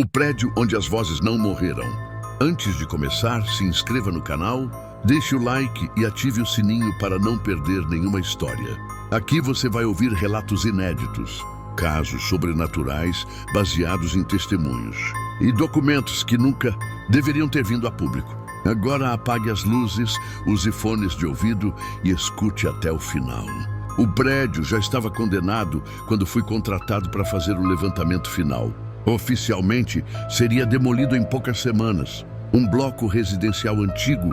O prédio onde as vozes não morreram. Antes de começar, se inscreva no canal, deixe o like e ative o sininho para não perder nenhuma história. Aqui você vai ouvir relatos inéditos, casos sobrenaturais baseados em testemunhos e documentos que nunca deveriam ter vindo a público. Agora apague as luzes, use fones de ouvido e escute até o final. O prédio já estava condenado quando fui contratado para fazer o levantamento final. Oficialmente, seria demolido em poucas semanas. Um bloco residencial antigo,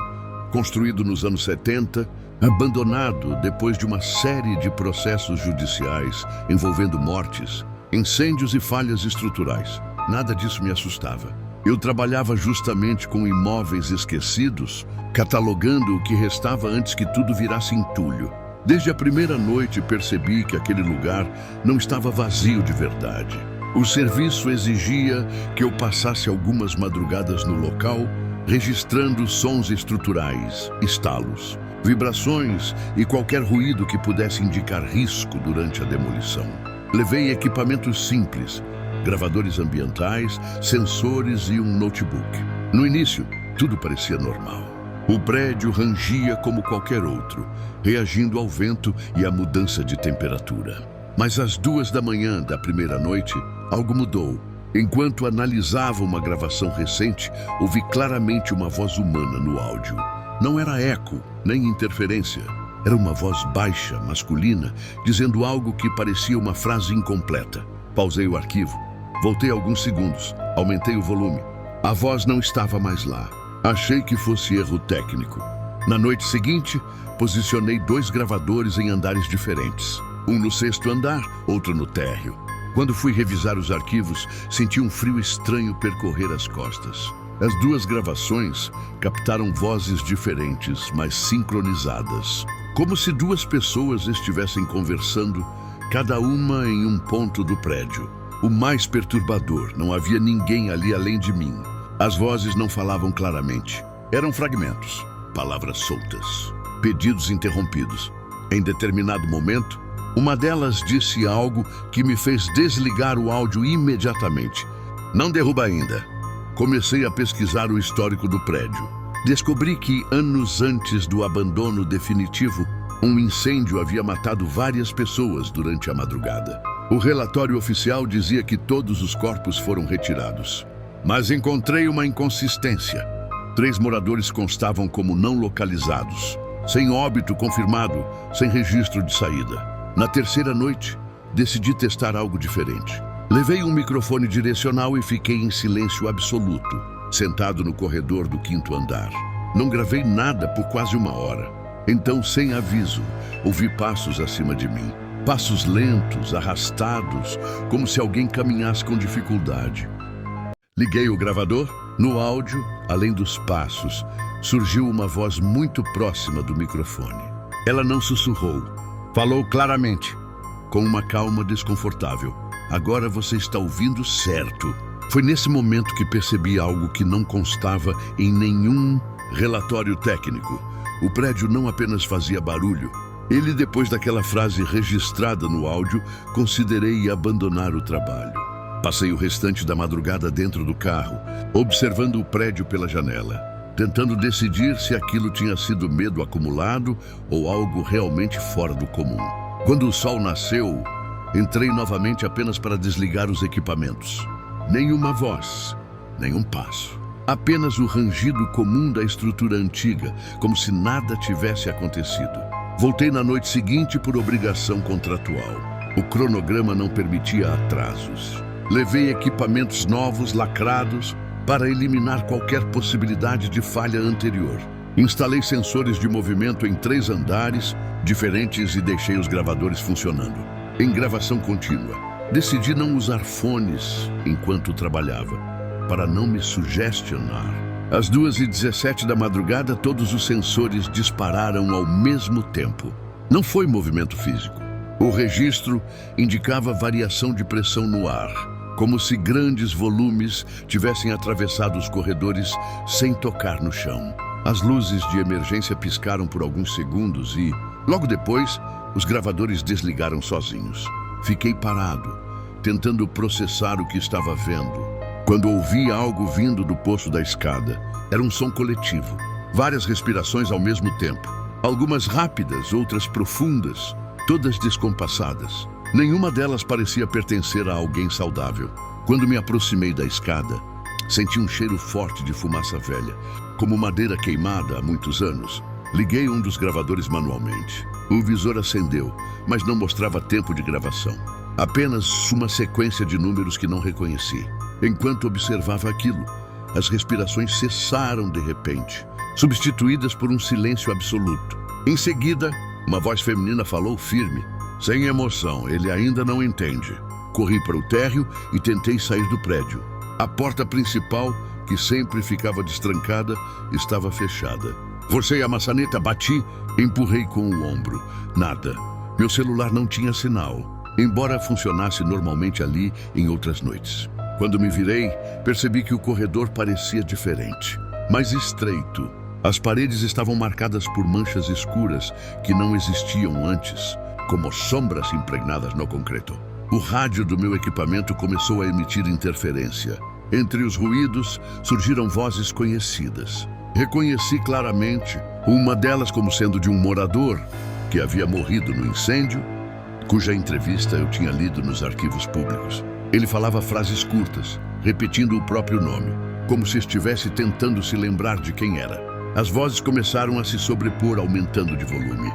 construído nos anos 70, abandonado depois de uma série de processos judiciais envolvendo mortes, incêndios e falhas estruturais. Nada disso me assustava. Eu trabalhava justamente com imóveis esquecidos, catalogando o que restava antes que tudo virasse entulho. Desde a primeira noite percebi que aquele lugar não estava vazio de verdade. O serviço exigia que eu passasse algumas madrugadas no local, registrando sons estruturais, estalos, vibrações e qualquer ruído que pudesse indicar risco durante a demolição. Levei equipamentos simples, gravadores ambientais, sensores e um notebook. No início, tudo parecia normal. O prédio rangia como qualquer outro, reagindo ao vento e à mudança de temperatura. Mas às 2 da manhã da primeira noite, algo mudou. Enquanto analisava uma gravação recente, ouvi claramente uma voz humana no áudio. Não era eco, nem interferência. Era uma voz baixa, masculina, dizendo algo que parecia uma frase incompleta. Pausei o arquivo. Voltei alguns segundos. Aumentei o volume. A voz não estava mais lá. Achei que fosse erro técnico. Na noite seguinte, posicionei 2 gravadores em andares diferentes. Um no 6º andar, outro no térreo. Quando fui revisar os arquivos, senti um frio estranho percorrer as costas. As 2 gravações captaram vozes diferentes, mas sincronizadas. Como se 2 pessoas estivessem conversando, cada uma em um ponto do prédio. O mais perturbador, não havia ninguém ali além de mim. As vozes não falavam claramente. Eram fragmentos, palavras soltas, pedidos interrompidos. Em determinado momento, uma delas disse algo que me fez desligar o áudio imediatamente. Não derruba ainda. Comecei a pesquisar o histórico do prédio. Descobri que, anos antes do abandono definitivo, um incêndio havia matado várias pessoas durante a madrugada. O relatório oficial dizia que todos os corpos foram retirados. Mas encontrei uma inconsistência. 3 moradores constavam como não localizados, sem óbito confirmado, sem registro de saída. Na terceira noite, decidi testar algo diferente. Levei um microfone direcional e fiquei em silêncio absoluto, sentado no corredor do 5º andar. Não gravei nada por quase 1 hora. Então, sem aviso, ouvi passos acima de mim. Passos lentos, arrastados, como se alguém caminhasse com dificuldade. Liguei o gravador. No áudio, além dos passos, surgiu uma voz muito próxima do microfone. Ela não sussurrou. Falou claramente, com uma calma desconfortável. Agora você está ouvindo certo. Foi nesse momento que percebi algo que não constava em nenhum relatório técnico. O prédio não apenas fazia barulho. Ele, depois daquela frase registrada no áudio, considerei abandonar o trabalho. Passei o restante da madrugada dentro do carro, observando o prédio pela janela, tentando decidir se aquilo tinha sido medo acumulado ou algo realmente fora do comum. Quando o sol nasceu, entrei novamente apenas para desligar os equipamentos. Nenhuma voz, nenhum passo. Apenas o rangido comum da estrutura antiga, como se nada tivesse acontecido. Voltei na noite seguinte por obrigação contratual. O cronograma não permitia atrasos. Levei equipamentos novos, lacrados, para eliminar qualquer possibilidade de falha anterior. Instalei sensores de movimento em 3 andares diferentes e deixei os gravadores funcionando. Em gravação contínua, decidi não usar fones enquanto trabalhava, para não me sugestionar. Às 2h17 da madrugada, todos os sensores dispararam ao mesmo tempo. Não foi movimento físico. O registro indicava variação de pressão no ar, como se grandes volumes tivessem atravessado os corredores sem tocar no chão. As luzes de emergência piscaram por alguns segundos e, logo depois, os gravadores desligaram sozinhos. Fiquei parado, tentando processar o que estava vendo. quando ouvi algo vindo do poço da escada. Era um som coletivo. Várias respirações ao mesmo tempo. Algumas rápidas, outras profundas, todas descompassadas. Nenhuma delas parecia pertencer a alguém saudável. Quando me aproximei da escada, senti um cheiro forte de fumaça velha, como madeira queimada há muitos anos. Liguei um dos gravadores manualmente. O visor acendeu, mas não mostrava tempo de gravação. Apenas uma sequência de números que não reconheci. Enquanto observava aquilo, as respirações cessaram de repente, substituídas por um silêncio absoluto. Em seguida, uma voz feminina falou firme, sem emoção. Ele ainda não entende. Corri para o térreo e tentei sair do prédio. A porta principal, que sempre ficava destrancada, estava fechada. Forcei a maçaneta, bati, empurrei com o ombro. Nada. Meu celular não tinha sinal, embora funcionasse normalmente ali em outras noites. Quando me virei, percebi que o corredor parecia diferente, mais estreito. As paredes estavam marcadas por manchas escuras que não existiam antes, como sombras impregnadas no concreto. O rádio do meu equipamento começou a emitir interferência. Entre os ruídos, surgiram vozes conhecidas. Reconheci claramente uma delas como sendo de um morador que havia morrido no incêndio, cuja entrevista eu tinha lido nos arquivos públicos. Ele falava frases curtas, repetindo o próprio nome, como se estivesse tentando se lembrar de quem era. As vozes começaram a se sobrepor, aumentando de volume.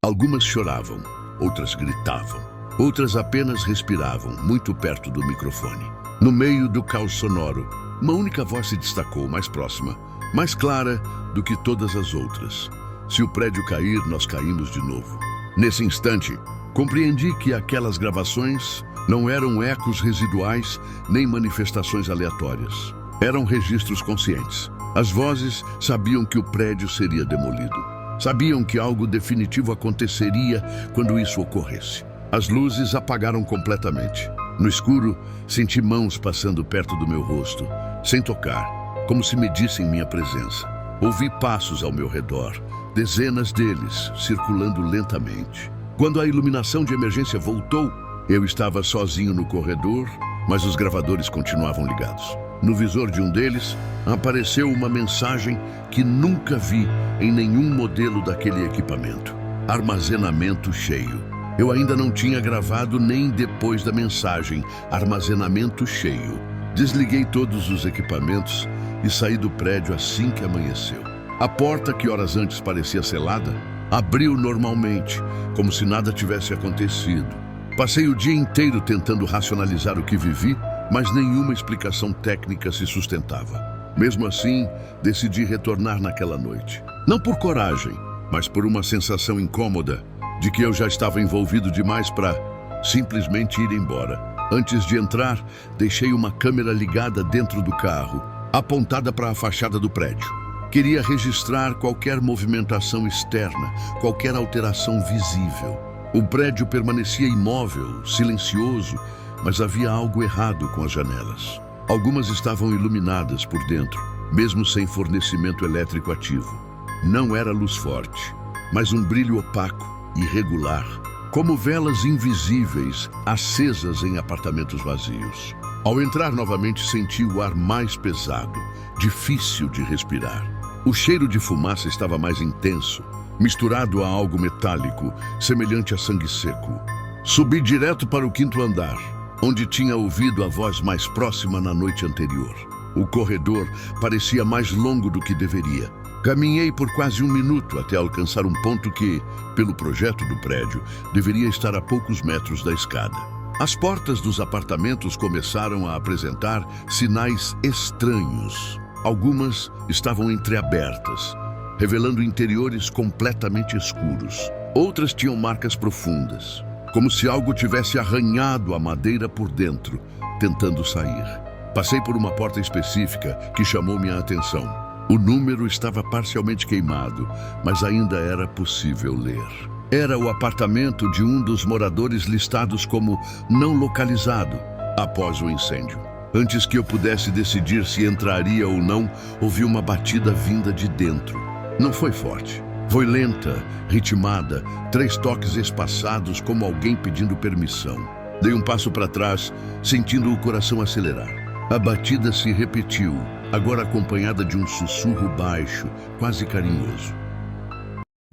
Algumas choravam, outras gritavam, outras apenas respiravam, muito perto do microfone. No meio do caos sonoro, uma única voz se destacou, mais próxima, mais clara do que todas as outras. Se o prédio cair, nós caímos de novo. Nesse instante, compreendi que aquelas gravações não eram ecos residuais nem manifestações aleatórias. Eram registros conscientes. As vozes sabiam que o prédio seria demolido. Sabiam que algo definitivo aconteceria quando isso ocorresse. As luzes apagaram completamente. No escuro, senti mãos passando perto do meu rosto, sem tocar, como se medissem minha presença. Ouvi passos ao meu redor, dezenas deles, circulando lentamente. Quando a iluminação de emergência voltou, eu estava sozinho no corredor, mas os gravadores continuavam ligados. No visor de um deles, apareceu uma mensagem que nunca vi em nenhum modelo daquele equipamento. Armazenamento cheio. Eu ainda não tinha gravado nem depois da mensagem, armazenamento cheio. Desliguei todos os equipamentos e saí do prédio assim que amanheceu. A porta, que horas antes parecia selada, abriu normalmente, como se nada tivesse acontecido. Passei o dia inteiro tentando racionalizar o que vivi, mas nenhuma explicação técnica se sustentava. Mesmo assim, decidi retornar naquela noite. Não por coragem, mas por uma sensação incômoda de que eu já estava envolvido demais para simplesmente ir embora. Antes de entrar, deixei uma câmera ligada dentro do carro, apontada para a fachada do prédio. Queria registrar qualquer movimentação externa, qualquer alteração visível. O prédio permanecia imóvel, silencioso, mas havia algo errado com as janelas. Algumas estavam iluminadas por dentro, mesmo sem fornecimento elétrico ativo. Não era luz forte, mas um brilho opaco, irregular, como velas invisíveis acesas em apartamentos vazios. Ao entrar novamente, senti o ar mais pesado, difícil de respirar. O cheiro de fumaça estava mais intenso, misturado a algo metálico, semelhante a sangue seco. Subi direto para o 5º andar, onde tinha ouvido a voz mais próxima na noite anterior. O corredor parecia mais longo do que deveria. Caminhei por quase 1 minuto até alcançar um ponto que, pelo projeto do prédio, deveria estar a poucos metros da escada. As portas dos apartamentos começaram a apresentar sinais estranhos. Algumas estavam entreabertas, revelando interiores completamente escuros. Outras tinham marcas profundas, como se algo tivesse arranhado a madeira por dentro, tentando sair. Passei por uma porta específica que chamou minha atenção. O número estava parcialmente queimado, mas ainda era possível ler. Era o apartamento de um dos moradores listados como não localizado após o incêndio. Antes que eu pudesse decidir se entraria ou não, ouvi uma batida vinda de dentro. Não foi forte. Foi lenta, ritmada, 3 toques espaçados como alguém pedindo permissão. Dei um passo para trás, sentindo o coração acelerar. A batida se repetiu, agora acompanhada de um sussurro baixo, quase carinhoso.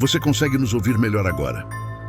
Você consegue nos ouvir melhor agora?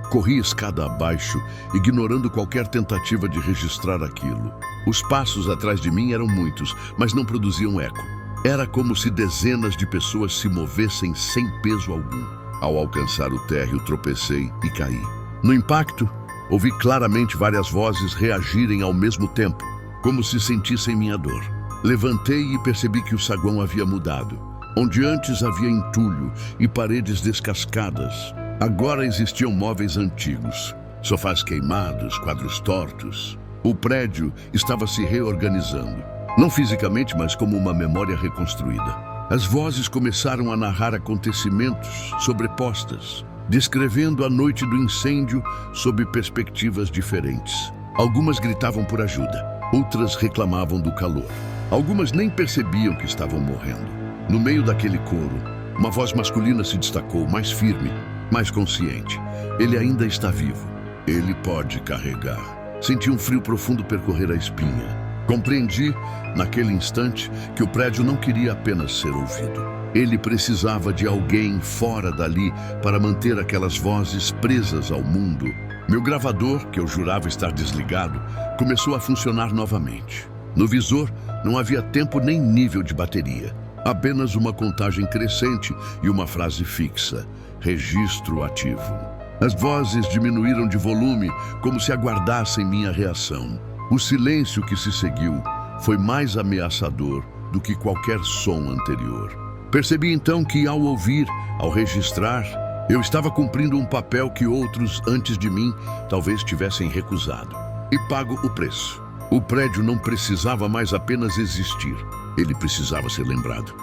Corri escada abaixo, ignorando qualquer tentativa de registrar aquilo. Os passos atrás de mim eram muitos, mas não produziam eco. Era como se dezenas de pessoas se movessem sem peso algum. Ao alcançar o térreo, tropecei e caí. No impacto, ouvi claramente várias vozes reagirem ao mesmo tempo, como se sentissem minha dor. Levantei e percebi que o saguão havia mudado. Onde antes havia entulho e paredes descascadas, agora existiam móveis antigos, sofás queimados, quadros tortos. O prédio estava se reorganizando, não fisicamente, mas como uma memória reconstruída. As vozes começaram a narrar acontecimentos sobrepostas, descrevendo a noite do incêndio sob perspectivas diferentes. Algumas gritavam por ajuda, outras reclamavam do calor. Algumas nem percebiam que estavam morrendo. No meio daquele coro, uma voz masculina se destacou, mais firme, mais consciente. Ele ainda está vivo. Ele pode carregar. Senti um frio profundo percorrer a espinha. Compreendi, naquele instante, que o prédio não queria apenas ser ouvido. Ele precisava de alguém fora dali para manter aquelas vozes presas ao mundo. Meu gravador, que eu jurava estar desligado, começou a funcionar novamente. No visor, não havia tempo nem nível de bateria. Apenas uma contagem crescente e uma frase fixa: registro ativo. As vozes diminuíram de volume, como se aguardassem minha reação. O silêncio que se seguiu foi mais ameaçador do que qualquer som anterior. Percebi então que, ao ouvir, ao registrar, eu estava cumprindo um papel que outros antes de mim talvez tivessem recusado. E pago o preço. O prédio não precisava mais apenas existir. Ele precisava ser lembrado.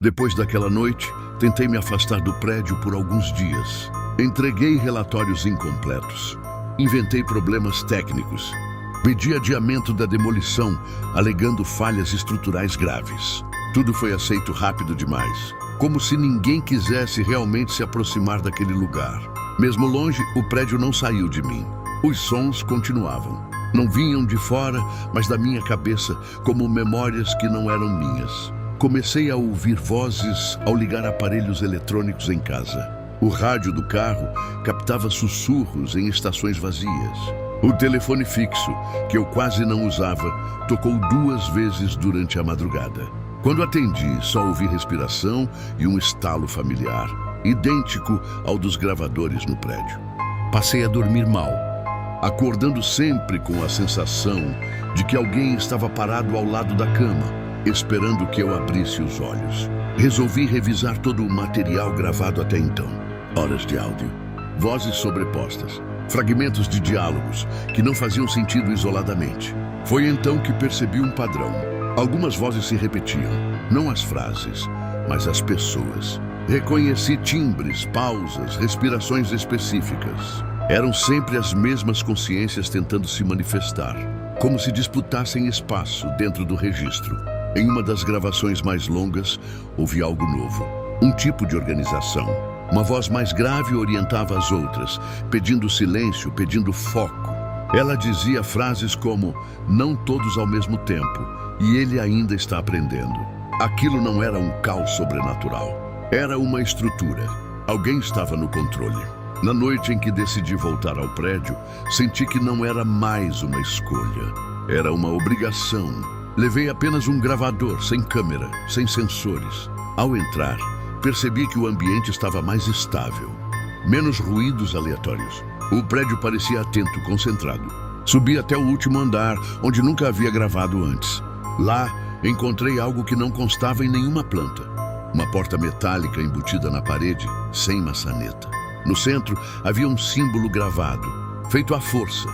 Depois daquela noite, tentei me afastar do prédio por alguns dias. Entreguei relatórios incompletos. Inventei problemas técnicos. Pedi adiamento da demolição, alegando falhas estruturais graves. Tudo foi aceito rápido demais, como se ninguém quisesse realmente se aproximar daquele lugar. Mesmo longe, o prédio não saiu de mim. Os sons continuavam. Não vinham de fora, mas da minha cabeça, como memórias que não eram minhas. Comecei a ouvir vozes ao ligar aparelhos eletrônicos em casa. O rádio do carro captava sussurros em estações vazias. O telefone fixo, que eu quase não usava, tocou 2 vezes durante a madrugada. Quando atendi, só ouvi respiração e um estalo familiar, idêntico ao dos gravadores no prédio. Passei a dormir mal, acordando sempre com a sensação de que alguém estava parado ao lado da cama, esperando que eu abrisse os olhos. Resolvi revisar todo o material gravado até então. Horas de áudio, vozes sobrepostas, fragmentos de diálogos que não faziam sentido isoladamente. Foi então que percebi um padrão. Algumas vozes se repetiam, não as frases, mas as pessoas. Reconheci timbres, pausas, respirações específicas. Eram sempre as mesmas consciências tentando se manifestar, como se disputassem espaço dentro do registro. Em uma das gravações mais longas, ouvi algo novo. Um tipo de organização. Uma voz mais grave orientava as outras, pedindo silêncio, pedindo foco. Ela dizia frases como, não todos ao mesmo tempo, e ele ainda está aprendendo. Aquilo não era um caos sobrenatural. Era uma estrutura. Alguém estava no controle. Na noite em que decidi voltar ao prédio, senti que não era mais uma escolha. Era uma obrigação. Levei apenas um gravador, sem câmera, sem sensores. Ao entrar, percebi que o ambiente estava mais estável. Menos ruídos aleatórios. O prédio parecia atento, concentrado. Subi até o último andar, onde nunca havia gravado antes. Lá, encontrei algo que não constava em nenhuma planta. Uma porta metálica embutida na parede, sem maçaneta. No centro, havia um símbolo gravado, feito à força,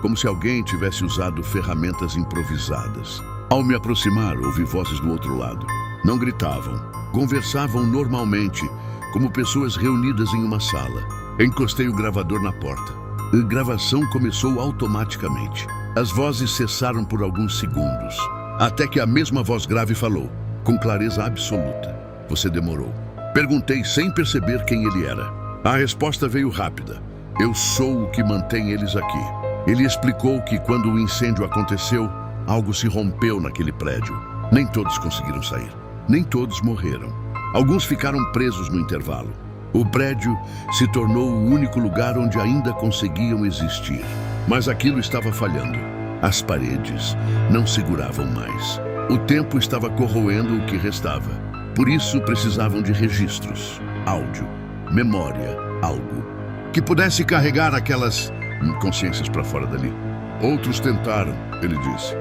como se alguém tivesse usado ferramentas improvisadas. Ao me aproximar, ouvi vozes do outro lado. Não gritavam, conversavam normalmente, como pessoas reunidas em uma sala. Encostei o gravador na porta. A gravação começou automaticamente. As vozes cessaram por alguns segundos, até que a mesma voz grave falou, com clareza absoluta. Você demorou. Perguntei sem perceber quem ele era. A resposta veio rápida. Eu sou o que mantém eles aqui. Ele explicou que quando o incêndio aconteceu, Algo se rompeu naquele prédio. Nem todos conseguiram sair. Nem todos morreram. Alguns ficaram presos no intervalo. O prédio se tornou o único lugar onde ainda conseguiam existir. Mas aquilo estava falhando. As paredes não seguravam mais. O tempo estava corroendo o que restava. Por isso precisavam de registros, áudio, memória, algo que pudesse carregar aquelas consciências para fora dali. Outros tentaram, ele disse.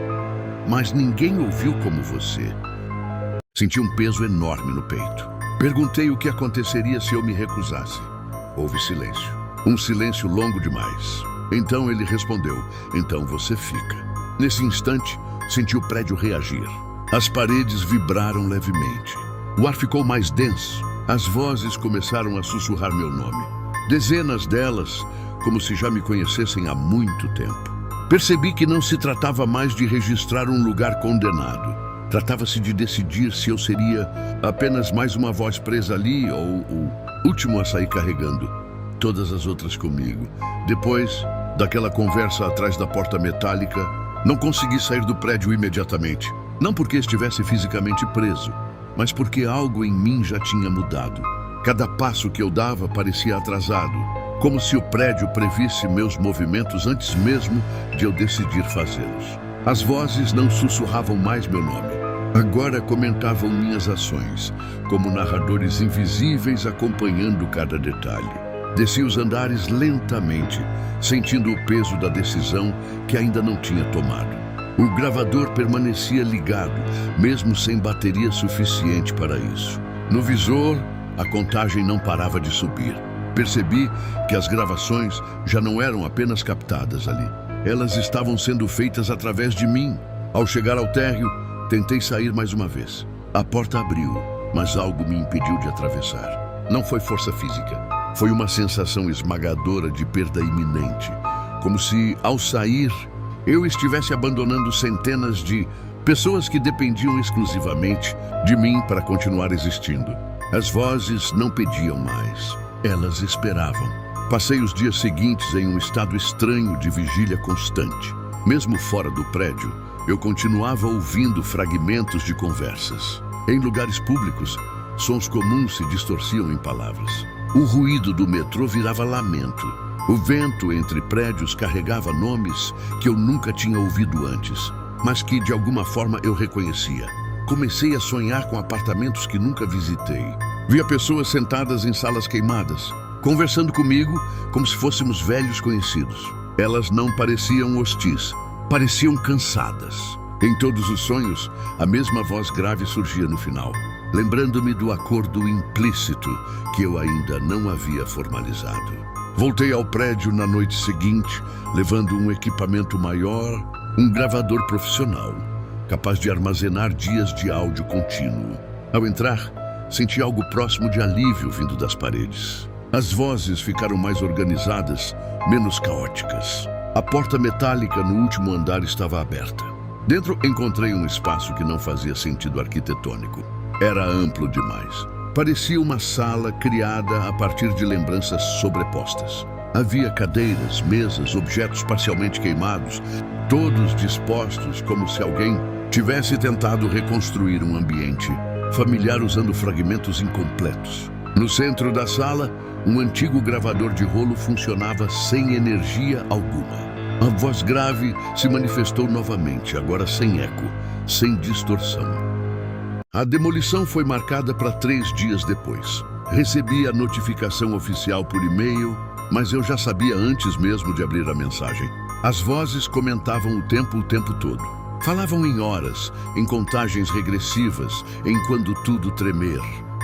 Mas ninguém ouviu como você. Senti um peso enorme no peito. Perguntei o que aconteceria se eu me recusasse. Houve silêncio. Um silêncio longo demais. Então ele respondeu, então você fica. Nesse instante, senti o prédio reagir. As paredes vibraram levemente. O ar ficou mais denso. As vozes começaram a sussurrar meu nome. Dezenas delas, como se já me conhecessem há muito tempo. Percebi que não se tratava mais de registrar um lugar condenado. Tratava-se de decidir se eu seria apenas mais uma voz presa ali ou o último a sair carregando todas as outras comigo. Depois daquela conversa atrás da porta metálica, não consegui sair do prédio imediatamente. Não porque estivesse fisicamente preso, mas porque algo em mim já tinha mudado. Cada passo que eu dava parecia atrasado, como se o prédio previsse meus movimentos antes mesmo de eu decidir fazê-los. As vozes não sussurravam mais meu nome. Agora comentavam minhas ações, como narradores invisíveis acompanhando cada detalhe. Desci os andares lentamente, sentindo o peso da decisão que ainda não tinha tomado. O gravador permanecia ligado, mesmo sem bateria suficiente para isso. No visor, a contagem não parava de subir. Percebi que as gravações já não eram apenas captadas ali. Elas estavam sendo feitas através de mim. Ao chegar ao térreo, tentei sair mais uma vez. A porta abriu, mas algo me impediu de atravessar. Não foi força física. Foi uma sensação esmagadora de perda iminente. Como se, ao sair, eu estivesse abandonando centenas de pessoas que dependiam exclusivamente de mim para continuar existindo. As vozes não pediam mais. Elas esperavam. Passei os dias seguintes em um estado estranho de vigília constante. Mesmo fora do prédio, eu continuava ouvindo fragmentos de conversas. Em lugares públicos, sons comuns se distorciam em palavras. O ruído do metrô virava lamento. O vento entre prédios carregava nomes que eu nunca tinha ouvido antes, mas que de alguma forma eu reconhecia. Comecei a sonhar com apartamentos que nunca visitei. Via pessoas sentadas em salas queimadas, conversando comigo como se fôssemos velhos conhecidos. Elas não pareciam hostis, pareciam cansadas. Em todos os sonhos, a mesma voz grave surgia no final, lembrando-me do acordo implícito que eu ainda não havia formalizado. Voltei ao prédio na noite seguinte, levando um equipamento maior, um gravador profissional, capaz de armazenar dias de áudio contínuo. Ao entrar, senti algo próximo de alívio vindo das paredes. As vozes ficaram mais organizadas, menos caóticas. A porta metálica no último andar estava aberta. Dentro encontrei um espaço que não fazia sentido arquitetônico. Era amplo demais. Parecia uma sala criada a partir de lembranças sobrepostas. Havia cadeiras, mesas, objetos parcialmente queimados, todos dispostos como se alguém tivesse tentado reconstruir um ambiente familiar usando fragmentos incompletos. No centro da sala, um antigo gravador de rolo funcionava sem energia alguma. A voz grave se manifestou novamente, agora sem eco, sem distorção. A demolição foi marcada para 3 dias depois. Recebi a notificação oficial por e-mail, mas eu já sabia antes mesmo de abrir a mensagem. As vozes comentavam o tempo todo. Falavam em horas, em contagens regressivas, em quando tudo tremer.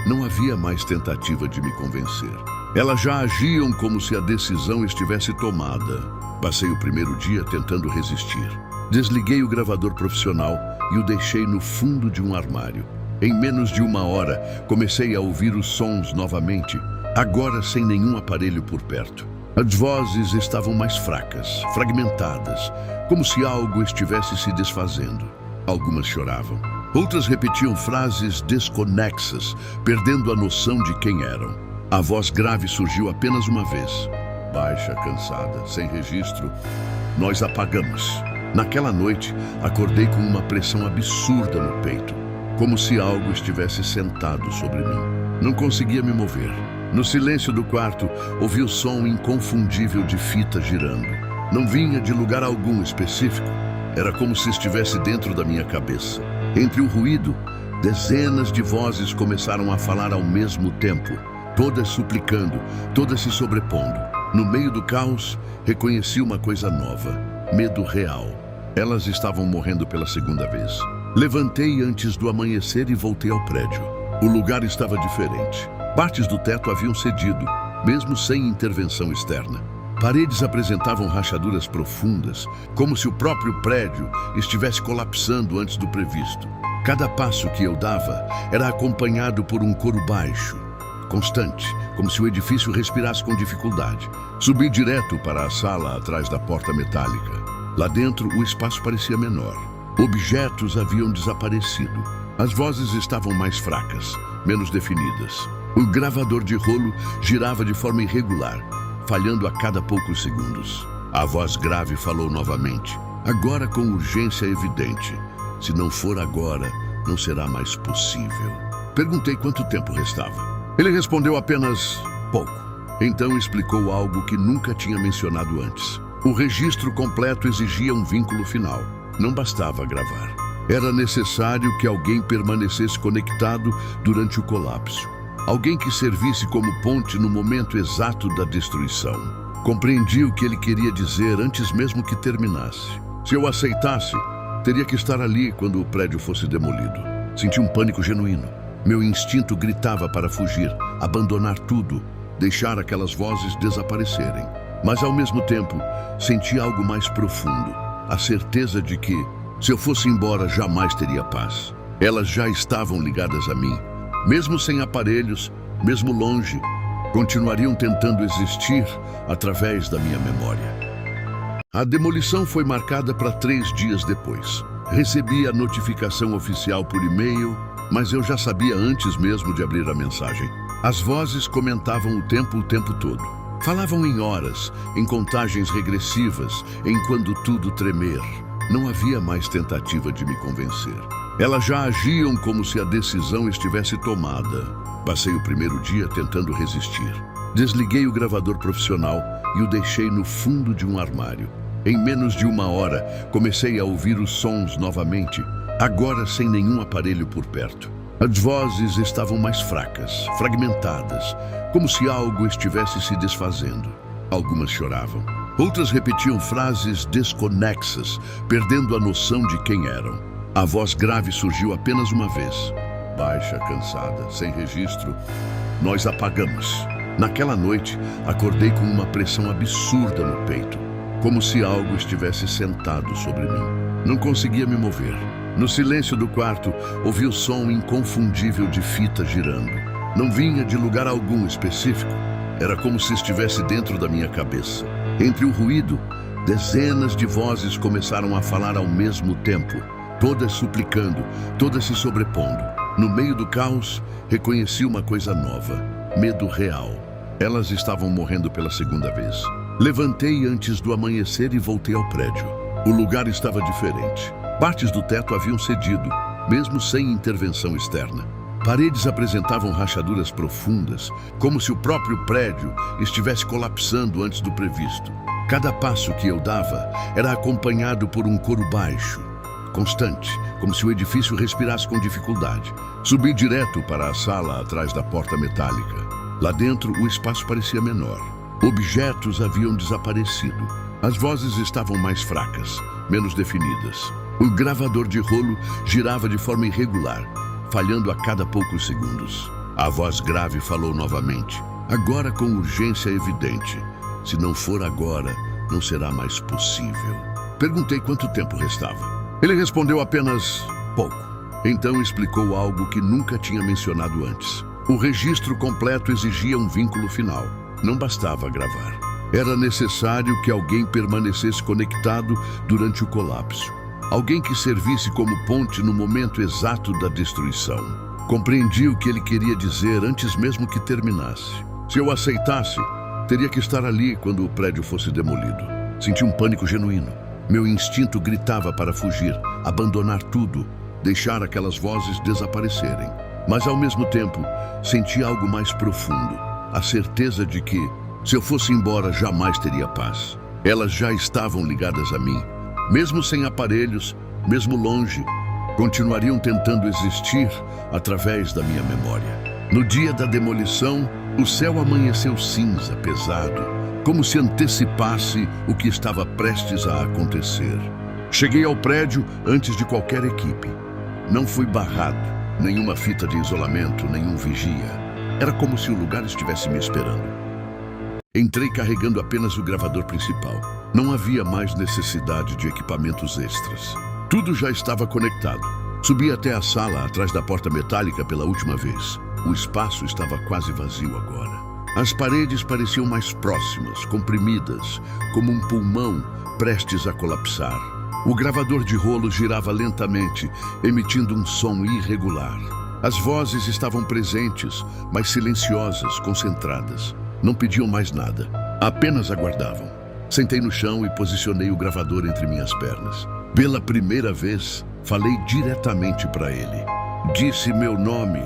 Não havia mais tentativa de me convencer. Elas já agiam como se a decisão estivesse tomada. Passei o primeiro dia tentando resistir. Desliguei o gravador profissional e o deixei no fundo de um armário. Em menos de 1 hora, comecei a ouvir os sons novamente, agora sem nenhum aparelho por perto. As vozes estavam mais fracas, fragmentadas, como se algo estivesse se desfazendo. Algumas choravam. Outras repetiam frases desconexas, perdendo a noção de quem eram. A voz grave surgiu apenas uma vez. Baixa, cansada, sem registro. Nós apagamos. Naquela noite, acordei com uma pressão absurda no peito, como se algo estivesse sentado sobre mim. Não conseguia me mover. No silêncio do quarto, ouvi o som inconfundível de fita girando. Não vinha de lugar algum específico. Era como se estivesse dentro da minha cabeça. Entre o ruído, dezenas de vozes começaram a falar ao mesmo tempo, todas suplicando, todas se sobrepondo. No meio do caos, reconheci uma coisa nova: medo real. Elas estavam morrendo pela segunda vez. Levantei antes do amanhecer e voltei ao prédio. O lugar estava diferente. Partes do teto haviam cedido, mesmo sem intervenção externa. Paredes apresentavam rachaduras profundas, como se o próprio prédio estivesse colapsando antes do previsto. Cada passo que eu dava era acompanhado por um coro baixo, constante, como se o edifício respirasse com dificuldade. Subi direto para a sala atrás da porta metálica. Lá dentro, o espaço parecia menor. Objetos haviam desaparecido. As vozes estavam mais fracas, menos definidas. O gravador de rolo girava de forma irregular, falhando a cada poucos segundos. A voz grave falou novamente, agora com urgência evidente. Se não for agora, não será mais possível. Perguntei quanto tempo restava. Ele respondeu apenas pouco. Então explicou algo que nunca tinha mencionado antes. O registro completo exigia um vínculo final. Não bastava gravar. Era necessário que alguém permanecesse conectado durante o colapso. Alguém que servisse como ponte no momento exato da destruição. Compreendi o que ele queria dizer antes mesmo que terminasse. Se eu aceitasse, teria que estar ali quando o prédio fosse demolido. Senti um pânico genuíno. Meu instinto gritava para fugir, abandonar tudo, deixar aquelas vozes desaparecerem. Mas ao mesmo tempo, senti algo mais profundo. A certeza de que, se eu fosse embora, jamais teria paz. Elas já estavam ligadas a mim. Mesmo sem aparelhos, mesmo longe, continuariam tentando existir através da minha memória. A demolição foi marcada para 3 dias depois. Recebi a notificação oficial por e-mail, mas eu já sabia antes mesmo de abrir a mensagem. As vozes comentavam o tempo todo. Falavam em horas, em contagens regressivas, em quando tudo tremer. Não havia mais tentativa de me convencer. Elas já agiam como se a decisão estivesse tomada. Passei o primeiro dia tentando resistir. Desliguei o gravador profissional e o deixei no fundo de um armário. Em menos de 1 hora, comecei a ouvir os sons novamente, agora sem nenhum aparelho por perto. As vozes estavam mais fracas, fragmentadas, como se algo estivesse se desfazendo. Algumas choravam. Outras repetiam frases desconexas, perdendo a noção de quem eram. A voz grave surgiu apenas uma vez. Baixa, cansada, sem registro. Nós apagamos. Naquela noite, acordei com uma pressão absurda no peito, como se algo estivesse sentado sobre mim. Não conseguia me mover. No silêncio do quarto, ouvi o som inconfundível de fita girando. Não vinha de lugar algum específico. Era como se estivesse dentro da minha cabeça. Entre o ruído, dezenas de vozes começaram a falar ao mesmo tempo, todas suplicando, todas se sobrepondo. No meio do caos, reconheci uma coisa nova: medo real. Elas estavam morrendo pela segunda vez. Levantei antes do amanhecer e voltei ao prédio. O lugar estava diferente. Partes do teto haviam cedido, mesmo sem intervenção externa. Paredes apresentavam rachaduras profundas, como se o próprio prédio estivesse colapsando antes do previsto. Cada passo que eu dava era acompanhado por um coro baixo, constante, como se o edifício respirasse com dificuldade. Subi direto para a sala atrás da porta metálica. Lá dentro, o espaço parecia menor. Objetos haviam desaparecido. As vozes estavam mais fracas, menos definidas. O gravador de rolo girava de forma irregular, falhando a cada poucos segundos. A voz grave falou novamente, agora com urgência evidente. Se não for agora, não será mais possível. Perguntei quanto tempo restava. Ele respondeu apenas pouco. Então explicou algo que nunca tinha mencionado antes. O registro completo exigia um vínculo final. Não bastava gravar. Era necessário que alguém permanecesse conectado durante o colapso. Alguém que servisse como ponte no momento exato da destruição. Compreendi o que ele queria dizer antes mesmo que terminasse. Se eu aceitasse, teria que estar ali quando o prédio fosse demolido. Senti um pânico genuíno. Meu instinto gritava para fugir, abandonar tudo, deixar aquelas vozes desaparecerem. Mas ao mesmo tempo, senti algo mais profundo, a certeza de que, se eu fosse embora, jamais teria paz. Elas já estavam ligadas a mim, mesmo sem aparelhos, mesmo longe, continuariam tentando existir através da minha memória. No dia da demolição, o céu amanheceu cinza, pesado, como se antecipasse o que estava prestes a acontecer. Cheguei ao prédio antes de qualquer equipe. Não fui barrado, nenhuma fita de isolamento, nenhum vigia. Era como se o lugar estivesse me esperando. Entrei carregando apenas o gravador principal. Não havia mais necessidade de equipamentos extras. Tudo já estava conectado. Subi até a sala atrás da porta metálica pela última vez. O espaço estava quase vazio agora. As paredes pareciam mais próximas, comprimidas, como um pulmão prestes a colapsar. O gravador de rolo girava lentamente, emitindo um som irregular. As vozes estavam presentes, mas silenciosas, concentradas. Não pediam mais nada, apenas aguardavam. Sentei no chão e posicionei o gravador entre minhas pernas. Pela primeira vez, falei diretamente para ele. Disse meu nome,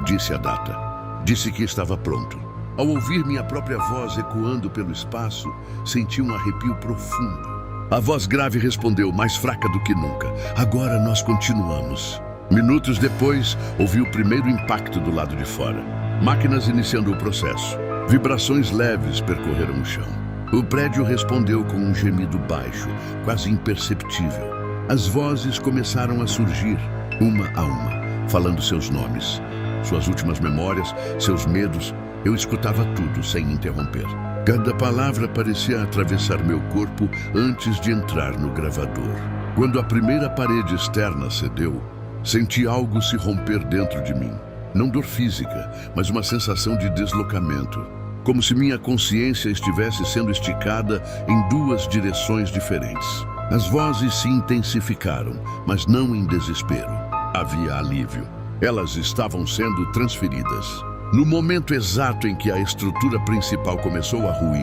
disse a data, disse que estava pronto. Ao ouvir minha própria voz ecoando pelo espaço, senti um arrepio profundo. A voz grave respondeu, mais fraca do que nunca. Agora nós continuamos. Minutos depois, ouvi o primeiro impacto do lado de fora. Máquinas iniciando o processo. Vibrações leves percorreram o chão. O prédio respondeu com um gemido baixo, quase imperceptível. As vozes começaram a surgir, uma a uma, falando seus nomes, suas últimas memórias, seus medos. Eu escutava tudo sem interromper. Cada palavra parecia atravessar meu corpo antes de entrar no gravador. Quando a primeira parede externa cedeu, senti algo se romper dentro de mim. Não dor física, mas uma sensação de deslocamento. Como se minha consciência estivesse sendo esticada em duas direções diferentes. As vozes se intensificaram, mas não em desespero. Havia alívio. Elas estavam sendo transferidas. No momento exato em que a estrutura principal começou a ruir,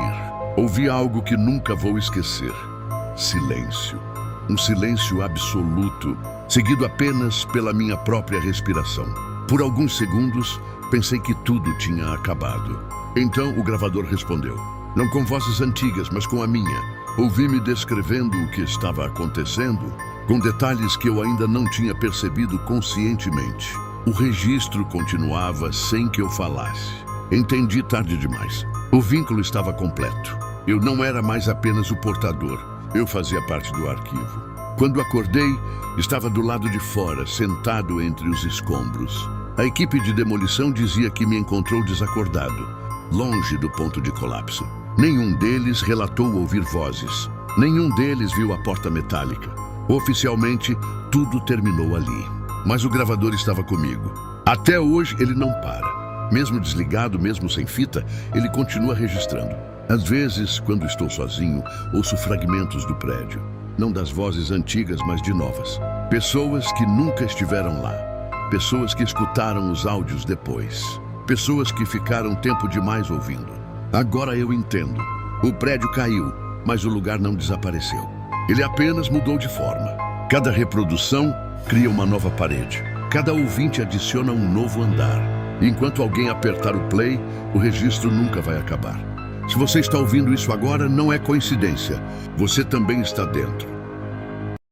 ouvi algo que nunca vou esquecer. Silêncio. Um silêncio absoluto, seguido apenas pela minha própria respiração. Por alguns segundos, pensei que tudo tinha acabado. Então o gravador respondeu. Não com vozes antigas, mas com a minha. Ouvi-me descrevendo o que estava acontecendo, com detalhes que eu ainda não tinha percebido conscientemente. O registro continuava sem que eu falasse. Entendi tarde demais. O vínculo estava completo. Eu não era mais apenas o portador. Eu fazia parte do arquivo. Quando acordei, estava do lado de fora, sentado entre os escombros. A equipe de demolição dizia que me encontrou desacordado, longe do ponto de colapso. Nenhum deles relatou ouvir vozes. Nenhum deles viu a porta metálica. Oficialmente, tudo terminou ali. Mas o gravador estava comigo. Até hoje ele não para. Mesmo desligado, mesmo sem fita, ele continua registrando. Às vezes, quando estou sozinho, ouço fragmentos do prédio. Não das vozes antigas, mas de novas. Pessoas que nunca estiveram lá. Pessoas que escutaram os áudios depois. Pessoas que ficaram tempo demais ouvindo. Agora eu entendo. O prédio caiu, mas o lugar não desapareceu. Ele apenas mudou de forma. Cada reprodução cria uma nova parede. Cada ouvinte adiciona um novo andar. Enquanto alguém apertar o play, o registro nunca vai acabar. Se você está ouvindo isso agora, não é coincidência. Você também está dentro.